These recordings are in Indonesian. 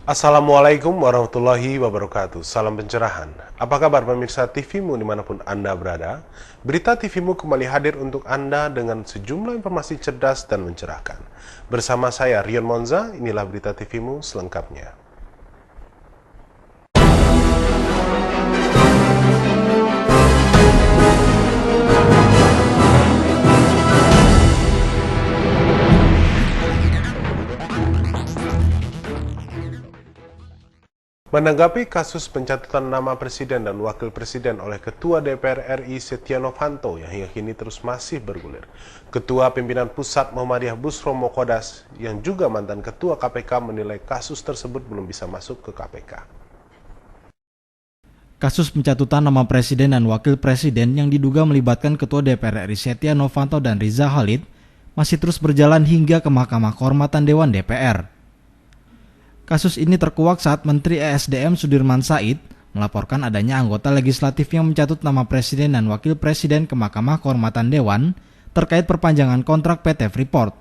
Assalamualaikum warahmatullahi wabarakatuh. Salam pencerahan. Apa kabar pemirsa TVmu dimanapun Anda berada? Berita TVmu kembali hadir untuk Anda dengan sejumlah informasi cerdas dan mencerahkan. Bersama saya Rion Monza, inilah berita TVmu selengkapnya. Menanggapi kasus pencatutan nama Presiden dan Wakil Presiden oleh Ketua DPR RI Setia Novanto yang hingga kini terus masih bergulir, Ketua Pimpinan Pusat Muhammadiyah Busro Mokodas yang juga mantan Ketua KPK menilai kasus tersebut belum bisa masuk ke KPK. Kasus pencatutan nama Presiden dan Wakil Presiden yang diduga melibatkan Ketua DPR RI Setia Novanto dan Riza Khalid masih terus berjalan hingga ke Mahkamah Kehormatan Dewan DPR. Kasus ini terkuak saat Menteri ESDM Sudirman Said melaporkan adanya anggota legislatif yang mencatut nama Presiden dan Wakil Presiden ke Mahkamah Kehormatan Dewan terkait perpanjangan kontrak PT Freeport.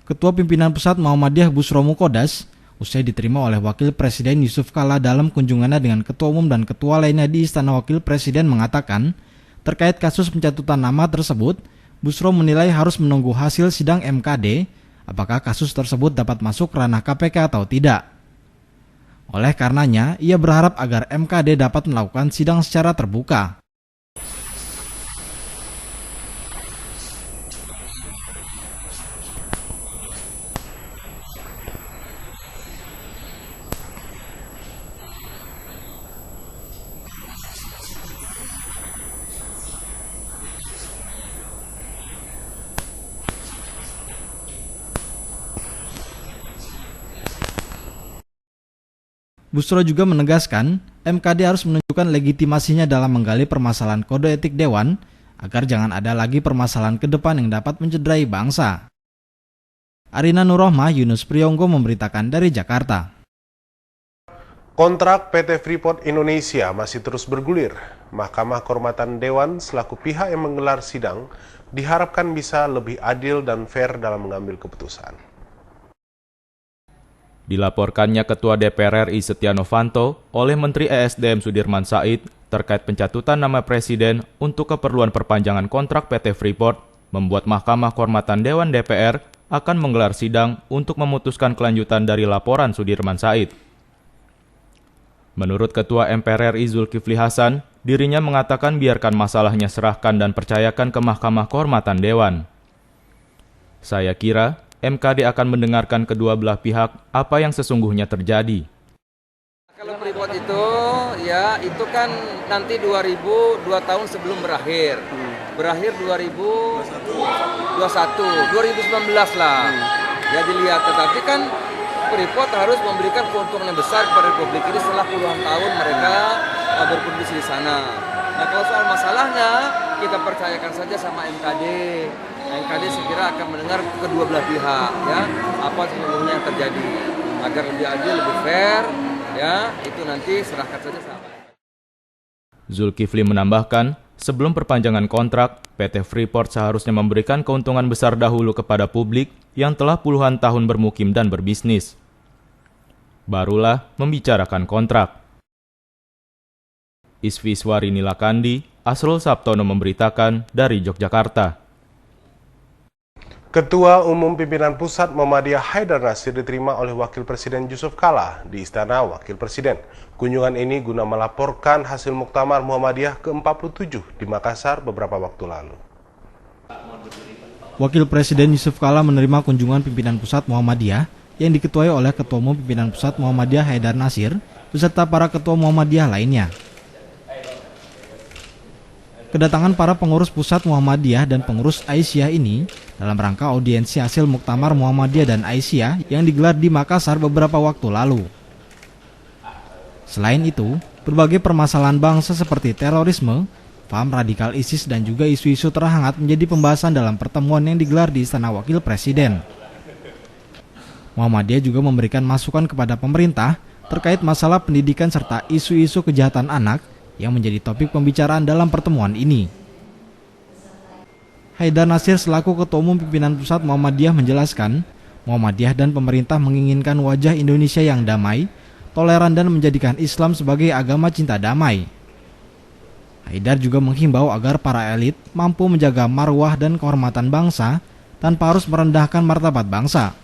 Ketua Pimpinan Pusat Muhammadiyah Busro Mokodas usai diterima oleh Wakil Presiden Yusuf Kala dalam kunjungannya dengan Ketua Umum dan Ketua lainnya di Istana Wakil Presiden mengatakan, terkait kasus pencatutan nama tersebut, Busro menilai harus menunggu hasil sidang MKD apakah kasus tersebut dapat masuk ranah KPK atau tidak. Oleh karenanya, ia berharap agar MKD dapat melakukan sidang secara terbuka. Busro juga menegaskan, MKD harus menunjukkan legitimasinya dalam menggali permasalahan kode etik Dewan, agar jangan ada lagi permasalahan ke depan yang dapat mencederai bangsa. Arina Nurrohmah, Yunus Priyonggo memberitakan dari Jakarta. Kontrak PT Freeport Indonesia masih terus bergulir. Mahkamah Kehormatan Dewan selaku pihak yang menggelar sidang diharapkan bisa lebih adil dan fair dalam mengambil keputusan. Dilaporkannya Ketua DPR RI Setia Novanto oleh Menteri ESDM Sudirman Said terkait pencatutan nama Presiden untuk keperluan perpanjangan kontrak PT Freeport membuat Mahkamah Kehormatan Dewan DPR akan menggelar sidang untuk memutuskan kelanjutan dari laporan Sudirman Said. Menurut Ketua MPR RI Zulkifli Hasan, dirinya mengatakan biarkan masalahnya serahkan dan percayakan ke Mahkamah Kehormatan Dewan. Saya kira MKD akan mendengarkan kedua belah pihak apa yang sesungguhnya terjadi. Kalau Freeport itu, ya itu kan nanti 2 tahun sebelum berakhir. Berakhir 2019 lah. Ya dilihat, tetapi kan Freeport harus memberikan keuntungan yang besar kepada Republik ini setelah puluhan tahun mereka berproduksi di sana. Nah kalau soal masalahnya, kita percayakan saja sama MKD. MKD segera akan mendengar kedua belah pihak, ya apa sesungguhnya yang terjadi, agar lebih adil, lebih fair, ya itu nanti serahkan saja sama. Zulkifli menambahkan, sebelum perpanjangan kontrak, PT Freeport seharusnya memberikan keuntungan besar dahulu kepada publik yang telah puluhan tahun bermukim dan berbisnis. Barulah membicarakan kontrak. Isviswari Nilakandi, Asrul Sabtono memberitakan dari Yogyakarta. Ketua Umum Pimpinan Pusat Muhammadiyah Haidar Nasir diterima oleh Wakil Presiden Yusuf Kala di Istana Wakil Presiden. Kunjungan ini guna melaporkan hasil Muktamar Muhammadiyah ke-47 di Makassar beberapa waktu lalu. Wakil Presiden Yusuf Kala menerima kunjungan pimpinan Pusat Muhammadiyah yang diketuai oleh Ketua Umum Pimpinan Pusat Muhammadiyah Haidar Nasir beserta para ketua Muhammadiyah lainnya. Kedatangan para pengurus Pusat Muhammadiyah dan pengurus Aisyah ini dalam rangka audiensi hasil Muktamar Muhammadiyah dan Aisyah yang digelar di Makassar beberapa waktu lalu. Selain itu, berbagai permasalahan bangsa seperti terorisme, paham radikal ISIS dan juga isu-isu terhangat menjadi pembahasan dalam pertemuan yang digelar di Istana Wakil Presiden. Muhammadiyah juga memberikan masukan kepada pemerintah terkait masalah pendidikan serta isu-isu kejahatan anak yang menjadi topik pembicaraan dalam pertemuan ini. Haidar Nasir selaku Ketua Umum Pimpinan Pusat Muhammadiyah menjelaskan Muhammadiyah dan pemerintah menginginkan wajah Indonesia yang damai, toleran dan menjadikan Islam sebagai agama cinta damai. Haidar juga menghimbau agar para elit mampu menjaga marwah dan kehormatan bangsa tanpa harus merendahkan martabat bangsa.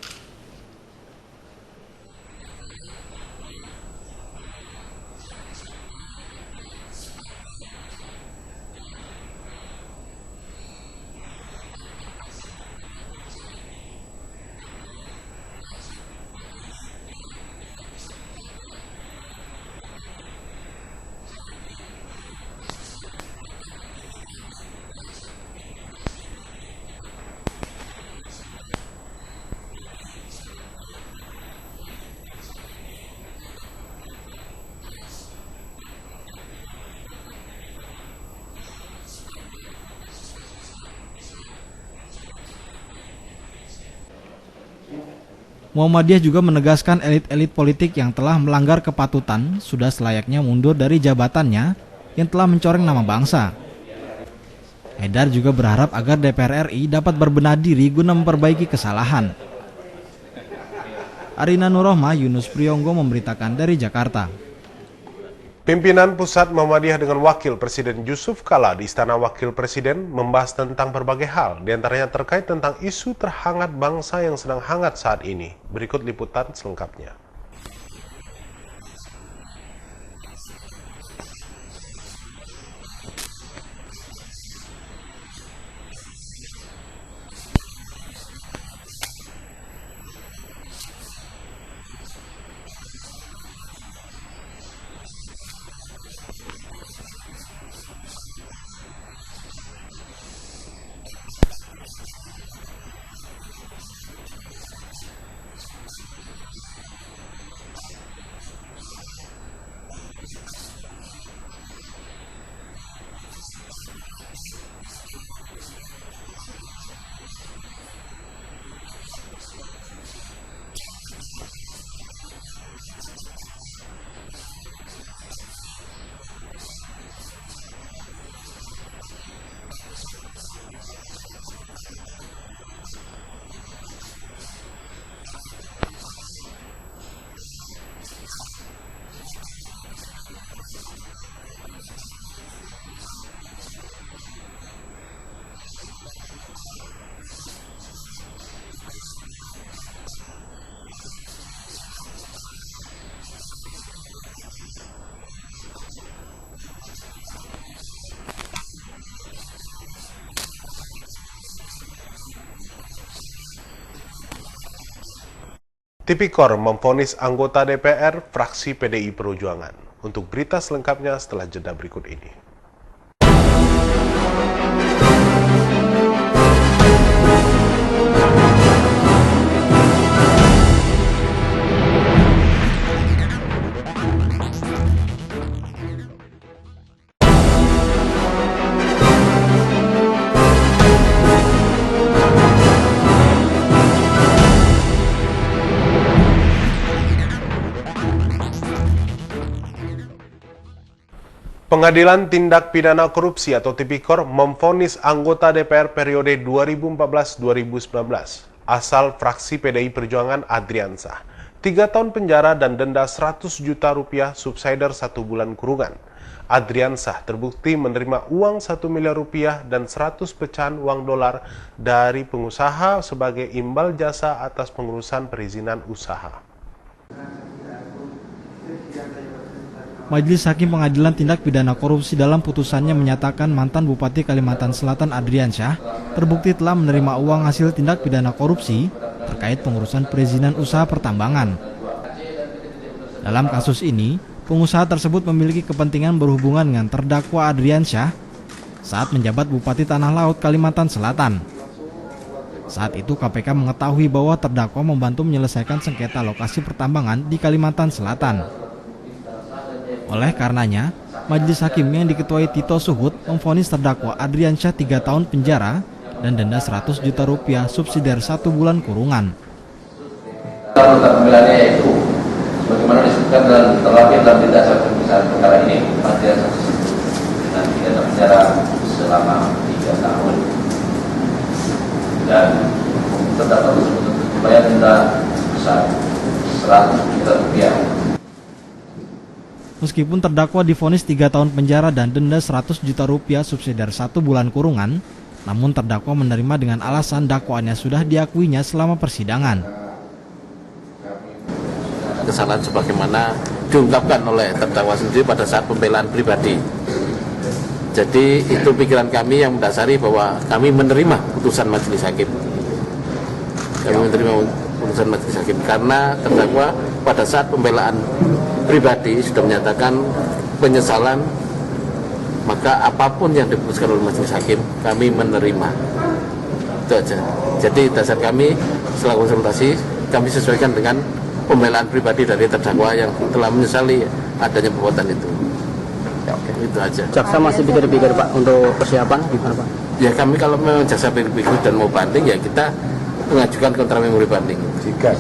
Muhammadiyah juga menegaskan elit-elit politik yang telah melanggar kepatutan sudah selayaknya mundur dari jabatannya yang telah mencoreng nama bangsa. Haidar juga berharap agar DPR RI dapat berbenah diri guna memperbaiki kesalahan. Arina Nurohma, Yunus Priyonggo memberitakan dari Jakarta. Pimpinan Pusat Muhammadiyah dengan Wakil Presiden Yusuf Kala di Istana Wakil Presiden membahas tentang berbagai hal, diantaranya terkait tentang isu terhangat bangsa yang sedang hangat saat ini. Berikut liputan selengkapnya. Tipikor memvonis anggota DPR fraksi PDI Perjuangan. Untuk berita selengkapnya setelah jeda berikut ini. Pengadilan Tindak Pidana Korupsi atau Tipikor memvonis anggota DPR periode 2014-2019 asal fraksi PDI Perjuangan Adriansah 3 tahun penjara dan denda 100 juta rupiah subsidiar 1 bulan kurungan. Adriansah terbukti menerima uang 1 miliar rupiah dan 100 pecahan uang dolar dari pengusaha sebagai imbal jasa atas pengurusan perizinan usaha. Majelis Hakim Pengadilan Tindak Pidana Korupsi dalam putusannya menyatakan mantan Bupati Kalimantan Selatan Adriansyah terbukti telah menerima uang hasil tindak pidana korupsi terkait pengurusan perizinan usaha pertambangan. Dalam kasus ini, pengusaha tersebut memiliki kepentingan berhubungan dengan terdakwa Adriansyah saat menjabat Bupati Tanah Laut Kalimantan Selatan. Saat itu KPK mengetahui bahwa terdakwa membantu menyelesaikan sengketa lokasi pertambangan di Kalimantan Selatan. Oleh karenanya, Majelis Hakim yang diketuai Tito Suhut memvonis terdakwa Adriansyah 3 tahun penjara dan denda 100 juta rupiah subsidiar 1 bulan kurungan. Pembelaan yaitu sebagaimana disebutkan terlapor dalam dasar pemeriksaan perkara ini, Adriansyah dengan pidana penjara selama 3 tahun dan terdakwa tersebut membayar denda sebesar 100 juta rupiah. Meskipun terdakwa divonis 3 tahun penjara dan denda 100 juta rupiah subsidiar 1 bulan kurungan, namun terdakwa menerima dengan alasan dakwaannya sudah diakuinya selama persidangan. Kesalahan sebagaimana diungkapkan oleh terdakwa sendiri pada saat pembelaan pribadi. Jadi itu pikiran kami yang mendasari bahwa kami menerima putusan majelis hakim. Kami menerima putusan majelis hakim karena terdakwa pada saat pembelaan pribadi sudah menyatakan penyesalan, maka apapun yang diputuskan oleh majelis hakim kami menerima. Itu aja. Jadi dasar kami setelah konsultasi kami sesuaikan dengan pembelaan pribadi dari terdakwa yang telah menyesali adanya perbuatan itu. Ya, oke. Itu aja. Jaksa masih pikir-pikir Pak untuk persiapan gimana Pak? Ya kami kalau memang jaksa pikir-pikir dan mau banding ya kita mengajukan kontra memori banding. Jika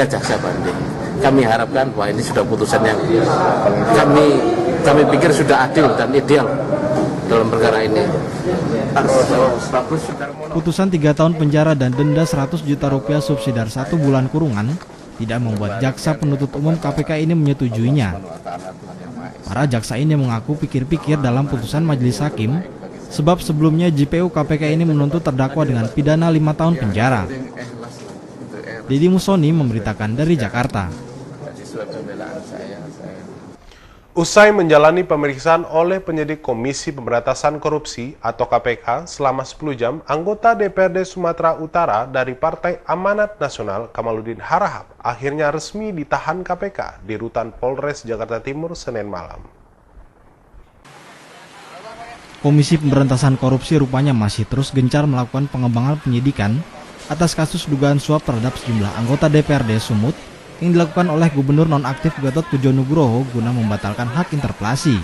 jaksa banding. Kami harapkan bahwa ini sudah putusan yang kami pikir sudah adil dan ideal dalam perkara ini. Putusan 3 tahun penjara dan denda 100 juta rupiah subsidiar 1 bulan kurungan tidak membuat jaksa penuntut umum KPK ini menyetujuinya. Para jaksa ini mengaku pikir-pikir dalam putusan majelis hakim, sebab sebelumnya JPU KPK ini menuntut terdakwa dengan pidana 5 tahun penjara. Deddy Musoni memberitakan dari Jakarta. Usai menjalani pemeriksaan oleh penyidik Komisi Pemberantasan Korupsi atau KPK selama 10 jam, anggota DPRD Sumatera Utara dari Partai Amanat Nasional Kamaludin Harahap akhirnya resmi ditahan KPK di Rutan Polres Jakarta Timur Senin malam. Komisi Pemberantasan Korupsi rupanya masih terus gencar melakukan pengembangan penyidikan atas kasus dugaan suap terhadap sejumlah anggota DPRD Sumut yang dilakukan oleh Gubernur nonaktif Gatot Pujo-Nugroho guna membatalkan hak interpelasi.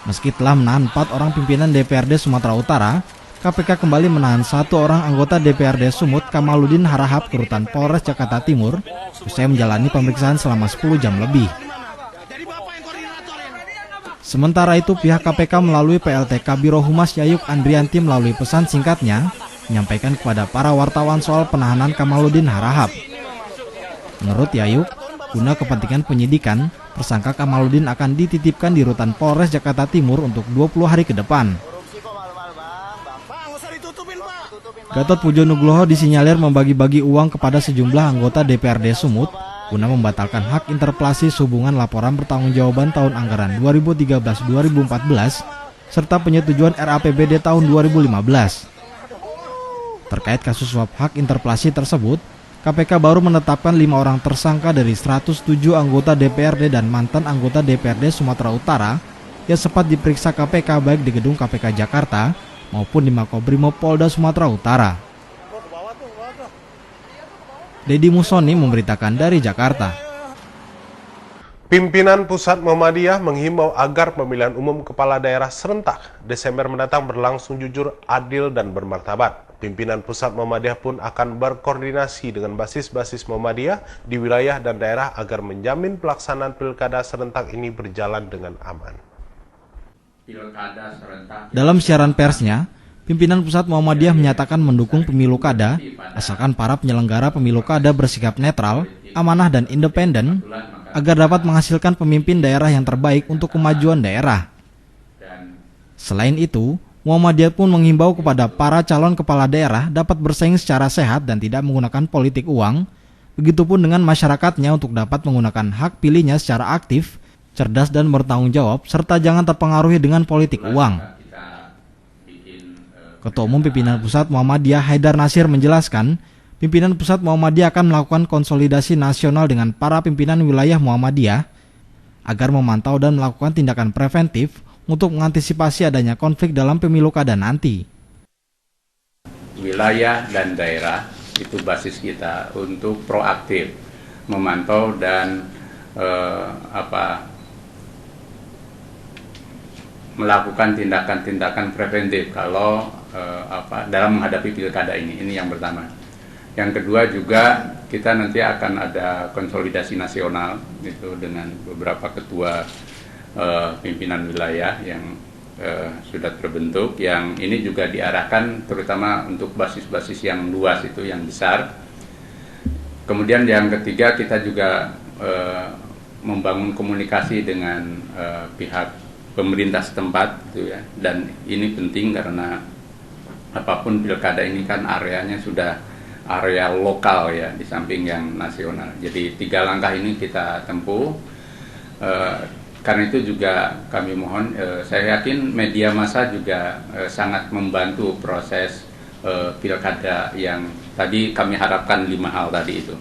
Meski telah menahan 4 orang pimpinan DPRD Sumatera Utara, KPK kembali menahan 1 orang anggota DPRD Sumut Kamaludin Harahap ke Rutan Polres Jakarta Timur usai menjalani pemeriksaan selama 10 jam lebih. Sementara itu pihak KPK melalui PLT Kabiro Humas Yayuk Andrianti melalui pesan singkatnya menyampaikan kepada para wartawan soal penahanan Kamaludin Harahap. Menurut Yayuk, guna kepentingan penyidikan, tersangka Kamaludin akan dititipkan di Rutan Polres Jakarta Timur untuk 20 hari ke depan. Gatot Pujo-Nugroho disinyalir membagi-bagi uang kepada sejumlah anggota DPRD Sumut guna membatalkan hak interpelasi sehubungan laporan pertanggungjawaban tahun anggaran 2013-2014 serta penyetujuan RAPBD tahun 2015. Terkait kasus suap hak interpelasi tersebut, KPK baru menetapkan 5 orang tersangka dari 107 anggota DPRD dan mantan anggota DPRD Sumatera Utara yang sempat diperiksa KPK baik di gedung KPK Jakarta maupun di Makobrimob Polda Sumatera Utara. Deddy Musoni memberitakan dari Jakarta. Pimpinan Pusat Muhammadiyah menghimbau agar pemilihan umum kepala daerah serentak Desember mendatang berlangsung jujur, adil, dan bermartabat. Pimpinan Pusat Muhammadiyah pun akan berkoordinasi dengan basis-basis Muhammadiyah di wilayah dan daerah agar menjamin pelaksanaan pilkada serentak ini berjalan dengan aman. Dalam siaran persnya, pimpinan Pusat Muhammadiyah menyatakan mendukung pemilu kada, asalkan para penyelenggara pemilu kada bersikap netral, amanah, dan independen, agar dapat menghasilkan pemimpin daerah yang terbaik untuk kemajuan daerah. Selain itu, Muhammadiyah pun mengimbau kepada para calon kepala daerah dapat bersaing secara sehat dan tidak menggunakan politik uang, begitupun dengan masyarakatnya untuk dapat menggunakan hak pilihnya secara aktif, cerdas, dan bertanggung jawab, serta jangan terpengaruhi dengan politik uang. Ketua Umum Pimpinan Pusat Muhammadiyah Haidar Nasir menjelaskan, pimpinan Pusat Muhammadiyah akan melakukan konsolidasi nasional dengan para pimpinan wilayah Muhammadiyah agar memantau dan melakukan tindakan preventif untuk mengantisipasi adanya konflik dalam pemilu kada nanti. Wilayah dan daerah itu basis kita untuk proaktif memantau dan melakukan tindakan-tindakan preventif kalau dalam menghadapi pilkada ini yang pertama. Yang kedua juga kita nanti akan ada konsolidasi nasional itu dengan beberapa ketua pimpinan wilayah yang sudah terbentuk, yang ini juga diarahkan terutama untuk basis-basis yang luas itu, yang besar. Kemudian yang ketiga, kita juga membangun komunikasi dengan pihak pemerintah setempat gitu ya. Dan ini penting karena apapun pilkada ini kan areanya sudah area lokal ya, di samping yang nasional. Jadi 3 langkah ini kita tempuh. Karena itu juga kami mohon, saya yakin media massa juga sangat membantu proses pilkada yang tadi kami harapkan 5 hal tadi itu.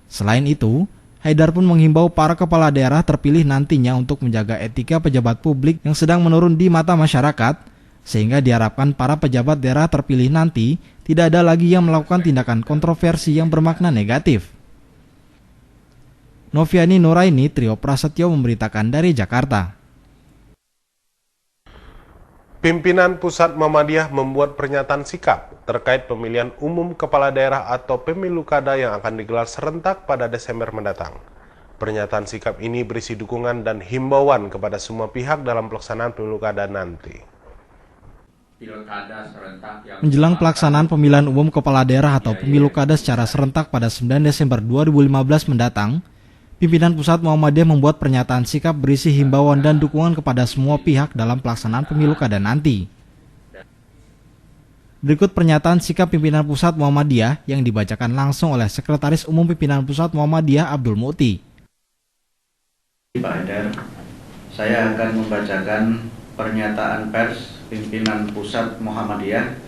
Selain itu, Haidar pun menghimbau para kepala daerah terpilih nantinya untuk menjaga etika pejabat publik yang sedang menurun di mata masyarakat, sehingga diharapkan para pejabat daerah terpilih nanti tidak ada lagi yang melakukan tindakan kontroversi yang bermakna negatif. Noviani Nuraini, Trio Prasetyo memberitakan dari Jakarta. Pimpinan Pusat Muhammadiyah membuat pernyataan sikap terkait pemilihan umum kepala daerah atau pemilu kada yang akan digelar serentak pada Desember mendatang. Pernyataan sikap ini berisi dukungan dan himbauan kepada semua pihak dalam pelaksanaan pemilu kada nanti. Menjelang pelaksanaan pemilihan umum kepala daerah atau pemilu kada secara serentak pada 9 Desember 2015 mendatang, pimpinan Pusat Muhammadiyah membuat pernyataan sikap berisi himbauan dan dukungan kepada semua pihak dalam pelaksanaan pemilu kada nanti. Berikut pernyataan sikap pimpinan Pusat Muhammadiyah yang dibacakan langsung oleh Sekretaris Umum Pimpinan Pusat Muhammadiyah Abdul Muti. Pak Haidar, saya akan membacakan pernyataan pers pimpinan Pusat Muhammadiyah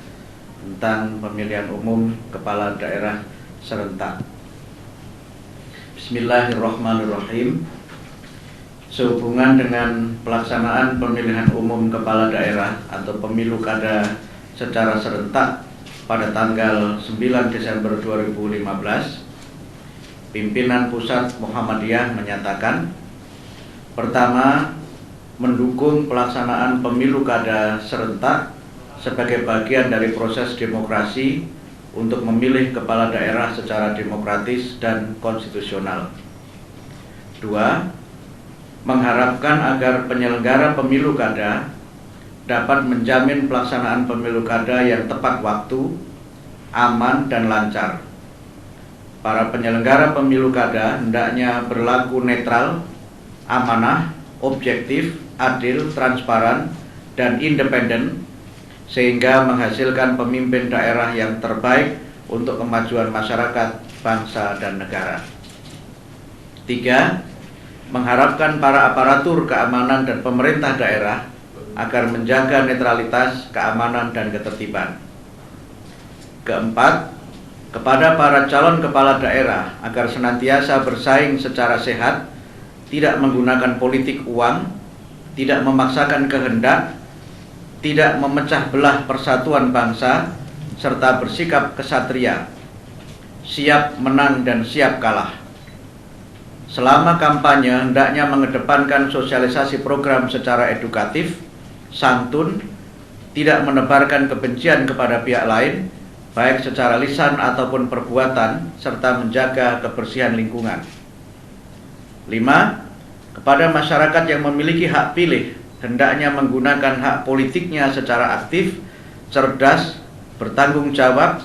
tentang pemilihan umum kepala daerah serentak. Bismillahirrahmanirrahim. Sehubungan dengan pelaksanaan pemilihan umum kepala daerah atau pemilu kada secara serentak pada tanggal 9 Desember 2015, pimpinan Pusat Muhammadiyah menyatakan: pertama, mendukung pelaksanaan pemilu kada serentak sebagai bagian dari proses demokrasi untuk memilih kepala daerah secara demokratis dan konstitusional. 2. Mengharapkan agar penyelenggara pemilu kada dapat menjamin pelaksanaan pemilu kada yang tepat waktu, aman, dan lancar. Para penyelenggara pemilu kada hendaknya berlaku netral, amanah, objektif, adil, transparan, dan independen, sehingga menghasilkan pemimpin daerah yang terbaik untuk kemajuan masyarakat, bangsa, dan negara. 3. Mengharapkan para aparatur keamanan dan pemerintah daerah agar menjaga netralitas, keamanan, dan ketertiban. 4. Kepada para calon kepala daerah agar senantiasa bersaing secara sehat, tidak menggunakan politik uang, tidak memaksakan kehendak, tidak memecah belah persatuan bangsa, serta bersikap kesatria, siap menang dan siap kalah. Selama kampanye hendaknya mengedepankan sosialisasi program secara edukatif, santun, tidak menebarkan kebencian kepada pihak lain, baik secara lisan ataupun perbuatan, serta menjaga kebersihan lingkungan. 5. Kepada masyarakat yang memiliki hak pilih, hendaknya menggunakan hak politiknya secara aktif, cerdas, bertanggung jawab,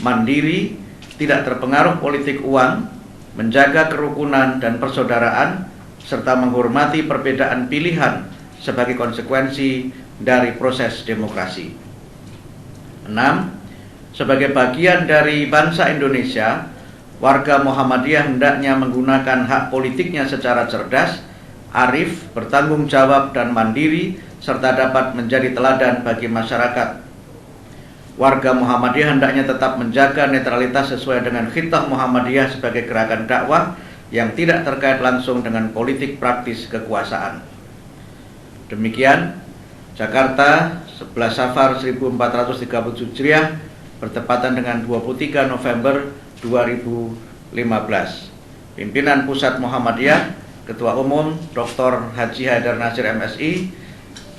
mandiri, tidak terpengaruh politik uang, menjaga kerukunan dan persaudaraan, serta menghormati perbedaan pilihan sebagai konsekuensi dari proses demokrasi. 6. Sebagai bagian dari bangsa Indonesia, warga Muhammadiyah hendaknya menggunakan hak politiknya secara cerdas, arif, bertanggung jawab, dan mandiri, serta dapat menjadi teladan bagi masyarakat. Warga Muhammadiyah hendaknya tetap menjaga netralitas sesuai dengan khitah Muhammadiyah sebagai gerakan dakwah yang tidak terkait langsung dengan politik praktis kekuasaan. Demikian, Jakarta, 11 Safar 1437 Hijriah, bertepatan dengan 23 November 2015. Pimpinan Pusat Muhammadiyah, Ketua Umum Dr. Haji Haidar Nasir MSI,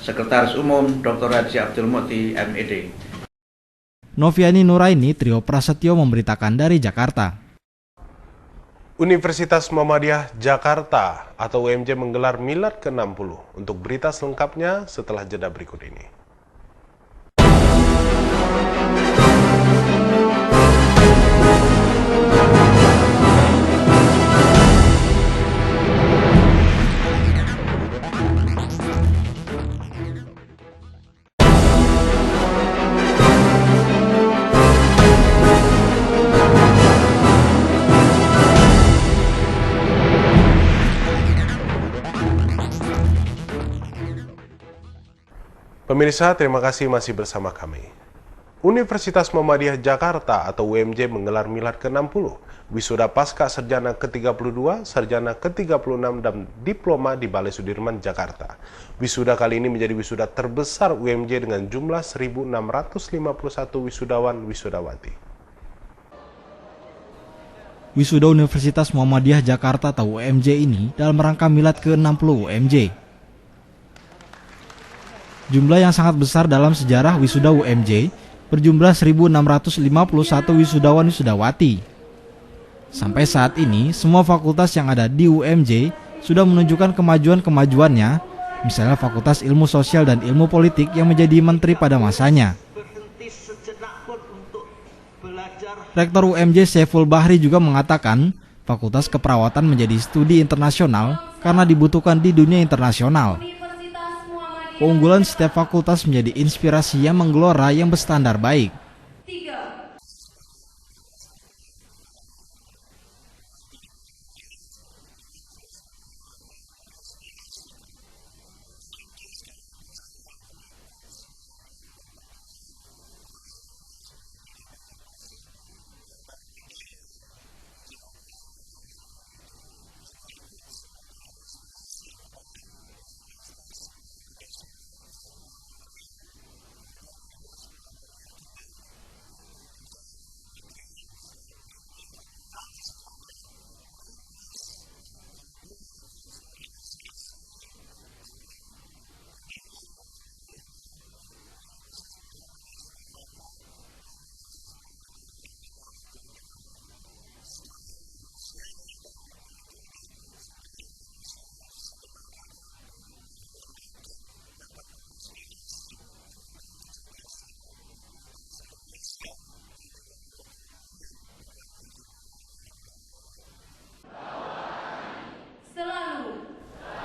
Sekretaris Umum Dr. Haji Abdul Muti MED. Noviani Nuraini, Trio Prasetyo memberitakan dari Jakarta. Universitas Muhammadiyah Jakarta atau UMJ menggelar Milad ke-60. Untuk berita selengkapnya setelah jeda berikut ini. Pemirsa, terima kasih masih bersama kami. Universitas Muhammadiyah Jakarta atau UMJ menggelar Milad ke-60, wisuda pasca sarjana ke-32, sarjana ke-36, dan diploma di Balai Sudirman, Jakarta. Wisuda kali ini menjadi wisuda terbesar UMJ dengan jumlah 1.651 wisudawan wisudawati. Wisuda Universitas Muhammadiyah Jakarta atau UMJ ini dalam rangka Milad ke-60 UMJ. Jumlah yang sangat besar dalam sejarah wisuda UMJ berjumlah 1.651 wisudawan wisudawati. Sampai saat ini, semua fakultas yang ada di UMJ sudah menunjukkan kemajuan-kemajuannya, misalnya Fakultas Ilmu Sosial dan Ilmu Politik yang menjadi menteri pada masanya. Rektor UMJ Saiful Bahri juga mengatakan, Fakultas Keperawatan menjadi studi internasional karena dibutuhkan di dunia internasional. Keunggulan setiap fakultas menjadi inspirasi yang menggelora yang berstandar baik.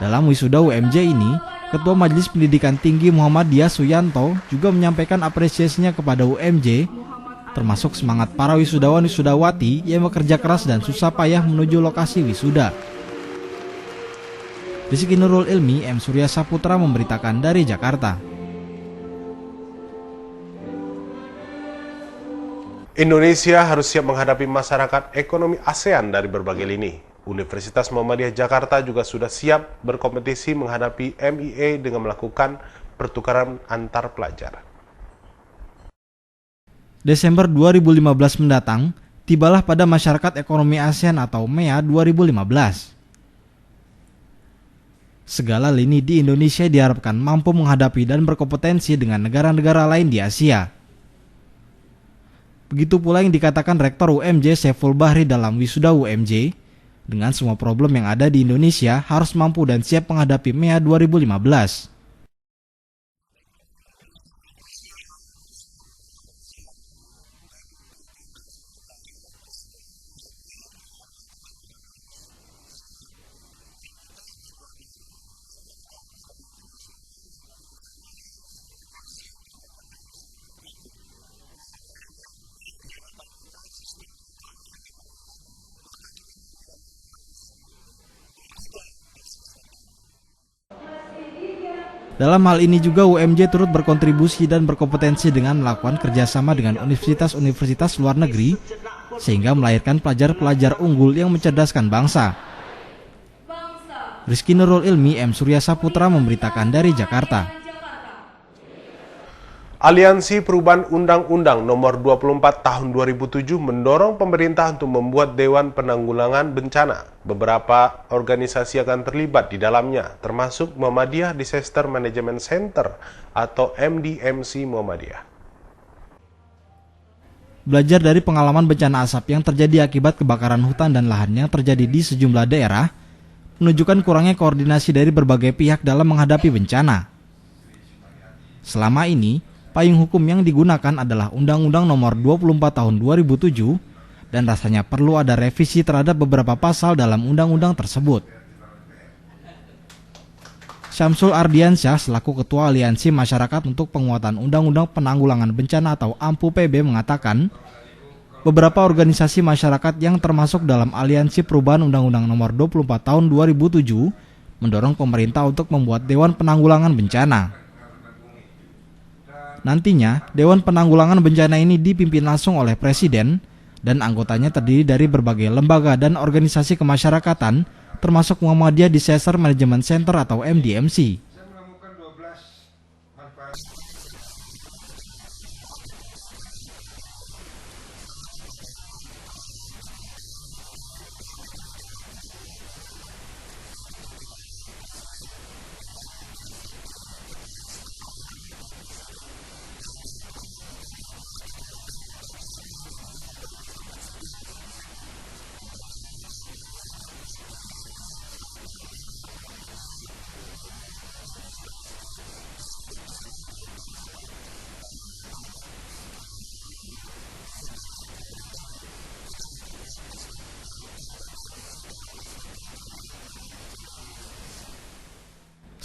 Dalam wisuda UMJ ini, Ketua Majelis Pendidikan Tinggi Muhammadiyah Suyanto juga menyampaikan apresiasinya kepada UMJ, termasuk semangat para wisudawan wisudawati yang bekerja keras dan susah payah menuju lokasi wisuda. Rizky Nurul Ilmi, M. Surya Saputra memberitakan dari Jakarta. Indonesia harus siap menghadapi masyarakat ekonomi ASEAN dari berbagai lini. Universitas Muhammadiyah Jakarta juga sudah siap berkompetisi menghadapi MIA dengan melakukan pertukaran antar pelajar. Desember 2015 mendatang, tibalah pada Masyarakat Ekonomi ASEAN atau MEA 2015. Segala lini di Indonesia diharapkan mampu menghadapi dan berkompetensi dengan negara-negara lain di Asia. Begitu pula yang dikatakan Rektor UMJ Saiful Bahri dalam wisuda UMJ, dengan semua problem yang ada di Indonesia harus mampu dan siap menghadapi MEA 2015. Dalam hal ini juga UMJ turut berkontribusi dan berkompetensi dengan melakukan kerjasama dengan universitas-universitas luar negeri sehingga melahirkan pelajar-pelajar unggul yang mencerdaskan bangsa. Rizky Nurul Ilmi, M. Surya Saputra memberitakan dari Jakarta. Aliansi Perubahan Undang-Undang Nomor 24 Tahun 2007 mendorong pemerintah untuk membuat Dewan Penanggulangan Bencana. Beberapa organisasi akan terlibat di dalamnya, termasuk Muhammadiyah Disaster Management Center atau MDMC Muhammadiyah. belajar dari pengalaman bencana asap yang terjadi akibat kebakaran hutan dan lahan yang terjadi di sejumlah daerah, menunjukkan kurangnya koordinasi dari berbagai pihak dalam menghadapi bencana. Selama ini, payung hukum yang digunakan adalah Undang-Undang Nomor 24 Tahun 2007 dan rasanya perlu ada revisi terhadap beberapa pasal dalam undang-undang tersebut. Syamsul Ardiansyah selaku Ketua Aliansi Masyarakat untuk Penguatan Undang-Undang Penanggulangan Bencana atau AMPU PB mengatakan, beberapa organisasi masyarakat yang termasuk dalam Aliansi Perubahan Undang-Undang Nomor 24 Tahun 2007 mendorong pemerintah untuk membuat Dewan Penanggulangan Bencana. Nantinya, Dewan Penanggulangan Bencana ini dipimpin langsung oleh Presiden dan anggotanya terdiri dari berbagai lembaga dan organisasi kemasyarakatan termasuk Muhammadiyah Disaster Management Center atau MDMC.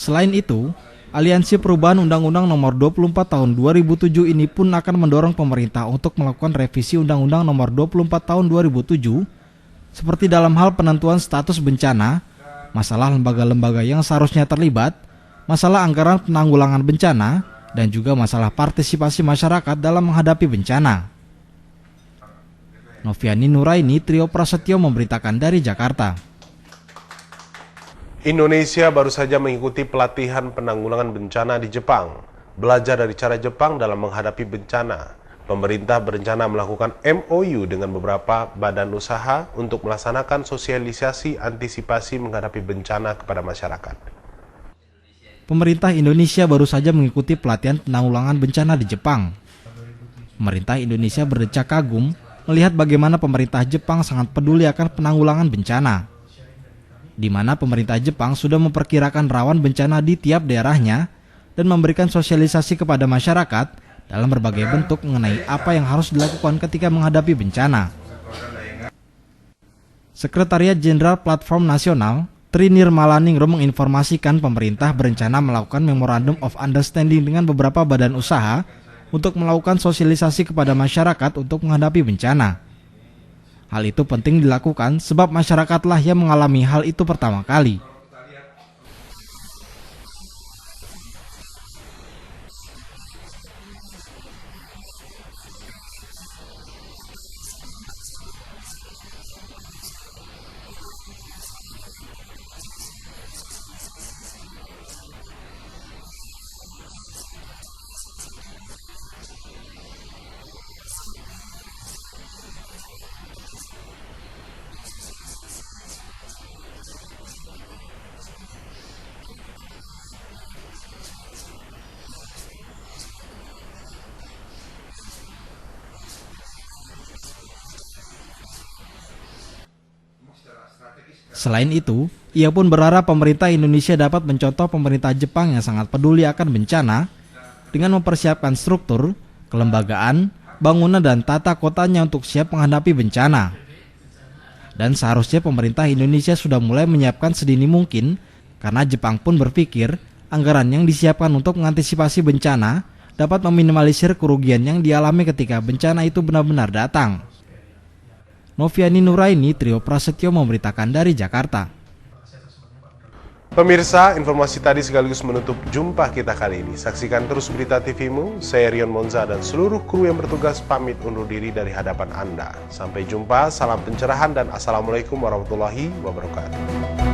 Selain itu, Aliansi Perubahan Undang-Undang Nomor 24 Tahun 2007 ini pun akan mendorong pemerintah untuk melakukan revisi Undang-Undang Nomor 24 Tahun 2007 seperti dalam hal penentuan status bencana, masalah lembaga-lembaga yang seharusnya terlibat, masalah anggaran penanggulangan bencana, dan juga masalah partisipasi masyarakat dalam menghadapi bencana. Noviani Nuraini, Trio Prasetyo memberitakan dari Jakarta. Indonesia baru saja mengikuti pelatihan penanggulangan bencana di Jepang. Belajar dari cara Jepang dalam menghadapi bencana, pemerintah berencana melakukan MOU dengan beberapa badan usaha untuk melaksanakan sosialisasi antisipasi menghadapi bencana kepada masyarakat. Pemerintah Indonesia baru saja mengikuti pelatihan penanggulangan bencana di Jepang. Pemerintah Indonesia berdecak kagum melihat bagaimana pemerintah Jepang sangat peduli akan penanggulangan bencana, di mana pemerintah Jepang sudah memperkirakan rawan bencana di tiap daerahnya dan memberikan sosialisasi kepada masyarakat dalam berbagai bentuk mengenai apa yang harus dilakukan ketika menghadapi bencana. Sekretariat Jenderal Platform Nasional, Tri Nirmalaningrum menginformasikan pemerintah berencana melakukan Memorandum of Understanding dengan beberapa badan usaha untuk melakukan sosialisasi kepada masyarakat untuk menghadapi bencana. Hal itu penting dilakukan sebab masyarakatlah yang mengalami hal itu pertama kali. Selain itu, ia pun berharap pemerintah Indonesia dapat mencontoh pemerintah Jepang yang sangat peduli akan bencana dengan mempersiapkan struktur, kelembagaan, bangunan dan tata kotanya untuk siap menghadapi bencana. Dan seharusnya pemerintah Indonesia sudah mulai menyiapkan sedini mungkin karena Jepang pun berpikir anggaran yang disiapkan untuk mengantisipasi bencana dapat meminimalisir kerugian yang dialami ketika bencana itu benar-benar datang. Noviani Nuraini, Trio Prasetyo memberitakan dari Jakarta. Pemirsa, informasi tadi sekaligus menutup jumpa kita kali ini. Saksikan terus Berita TV-mu, saya Rion Monza dan seluruh kru yang bertugas pamit undur diri dari hadapan Anda. Sampai jumpa, salam pencerahan dan Assalamualaikum warahmatullahi wabarakatuh.